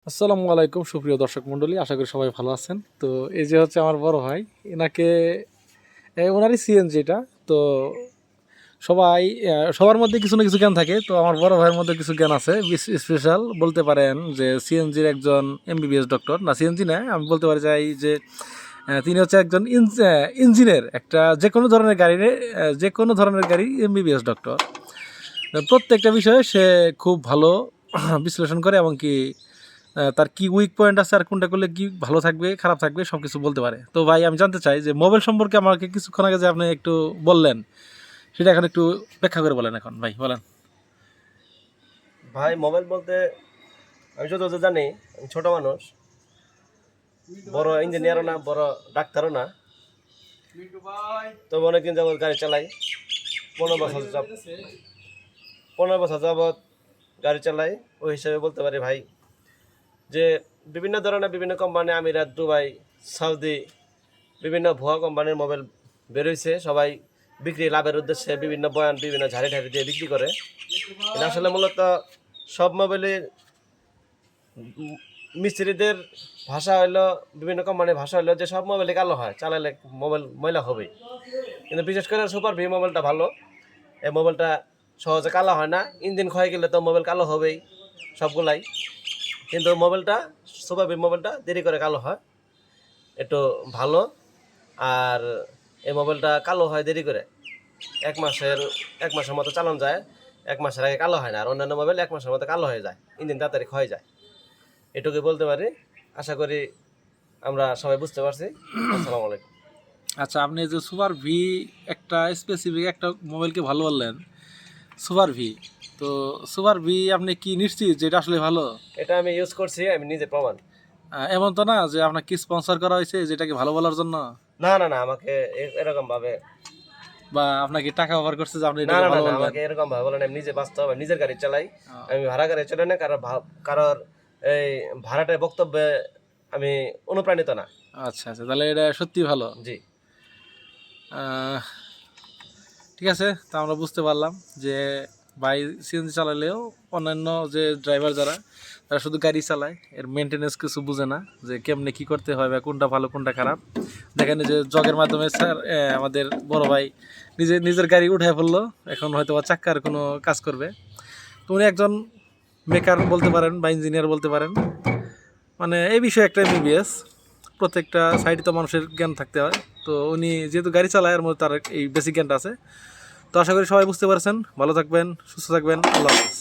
আসসালামু আলাইকুম সুপ্রিয় দর্শক মণ্ডলী, আশা করি সবাই ভালো আছেন। তো এই যে হচ্ছে আমার বড় ভাই, এনাকে ওনারই সিএনজিটা। তো সবাই সবার মধ্যে কিছু না কিছু জ্ঞান থাকে, তো আমার বড় ভাইয়ের মধ্যে কিছু জ্ঞান আছে স্পেশাল বলতে পারেন। যে সিএনজির একজন এমবিবিএস ডক্টর, না সিএনজি না, আমি বলতে পারি চাই যে তিনি হচ্ছে একজন ইঞ্জিনিয়ার, একটা যে কোনো ধরনের গাড়ির যে কোনো ধরনের গাড়ি এমবিবিএস ডক্টর। প্রত্যেকটা বিষয়ে সে খুব ভালো বিশ্লেষণ করে, এবং কি তার কি উইক পয়েন্ট আছে আর কোনটা করলে কি ভালো থাকবে খারাপ থাকবে সব কিছু বলতে পারে। তো ভাই, আমি জানতে চাই যে মোবাইল সম্পর্কে আমাকে কিছুক্ষণ আগে যে আপনি একটু বললেন, সেটা এখন একটু ব্যাখ্যা করে বলেন। এখন ভাই বলেন। ভাই, মোবাইল বলতে আমি যত জানি, আমি ছোট মানুষ, বড় ইঞ্জিনিয়ারও না, বড় ডাক্তারও না। তো অনেকদিন যাবৎ গাড়ি চালাই, 15 বছর যাবৎ গাড়ি চালাই। ওই হিসাবে বলতে পারি ভাই যে বিভিন্ন ধরনের বিভিন্ন কোম্পানি, আমিরাত, দুবাই, সৌদি, বিভিন্ন ভুয়া কোম্পানির মোবাইল বেরোইছে। সবাই বিক্রি লাভের উদ্দেশ্যে বিভিন্ন বয়ান, বিভিন্ন ঝাড়ি ঝাড়ি দিয়ে বিক্রি করে। এটা আসলে মূলত সব মোবাইলের মিস্ত্রিদের ভাষা হইলো, বিভিন্ন কোম্পানির ভাষা হইলো যে সব মোবাইলে কালো হয়, চালালে মোবাইল ময়লা হবে। কিন্তু বিশেষ করে সুপার ভি মোবাইলটা ভালো। এই মোবাইলটা সহজে কালো হয় না। ইঞ্জিন ক্ষয়ে গেলে তো মোবাইল কালো হবেই সবগুলাই, কিন্তু মোবাইলটা, সুপার ভি মোবাইলটা দেরি করে কালো হয়, একটু ভালো। আর এই মোবাইলটা কালো হয় দেরি করে, এক মাসের মতো চালানো যায়। 1 মাসের আগে কালো হয় না। আর অন্যান্য মোবাইল 1 মাসের মতো কালো হয়ে যায়, ইঞ্জিন তাড়াতাড়ি ক্ষয়ে যায়। এটুকুই বলতে পারি। আশা করি আমরা সবাই বুঝতে পারছি। আসসালামু আলাইকুম। আচ্ছা, আপনি যে সুপার ভি একটা স্পেসিফিক একটা মোবাইলকে ভালো বললেন, সুপার ভি। তো সুপার ভি আপনি কি নিশ্চিত যে এটা আসলে ভালো? এটা আমি ইউজ করছি, আমি নিজে প্রমাণ। এমন তো না যে আপনাকে স্পন্সর করা হয়েছে যেটাকে ভালো বলার জন্য, না না না, আমাকে এরকম ভাবে, বা আপনাকে টাকা অফার করছে যে আপনি না এটাকে না না ভালো না, বলবেন? আমাকে এরকম ভাবে বলেন। আমি নিজে বাস্তব নিজের গাড়ি চালাই, আমি ভাড়া গাড়ি চালাই না। কারোর এই ভাড়াটার বক্তব্যে আমি অনুপ্রাণিত না। আচ্ছা আচ্ছা, তাহলে এটা সত্যি ভালো। জি। আহ, ঠিক আছে, তা আমরা বুঝতে পারলাম যে ভাই সিএনজি চালালেও অন্যান্য যে ড্রাইভার যারা, তারা শুধু গাড়ি চালায়, এর মেনটেনেন্স কিছু বুঝে না, যে কেমনে কি করতে হয় বা কোনটা ভালো কোনটা খারাপ। দেখেন যে জগের মাধ্যমে স্যার, আমাদের বড় ভাই নিজের গাড়ি উঠায় ফেললো, এখন হয়তো বা চাক্কার কোনো কাজ করবে। তো উনি একজন মেকার বলতে পারেন বা ইঞ্জিনিয়ার বলতে পারেন। মানে এই বিষয়ে একটা এমবিবিএস, প্রত্যেকটা সাইডে তো মানুষের জ্ঞান থাকতে হয়। তো উনি যেহেতু গাড়ি চালায়, এর মধ্যে তার এই বেসিক জ্ঞানটা আছে। তো আশা করি সবাই বুঝতে পারছেন। ভালো থাকবেন, সুস্থ থাকবেন, আল্লাহ হাফেজ।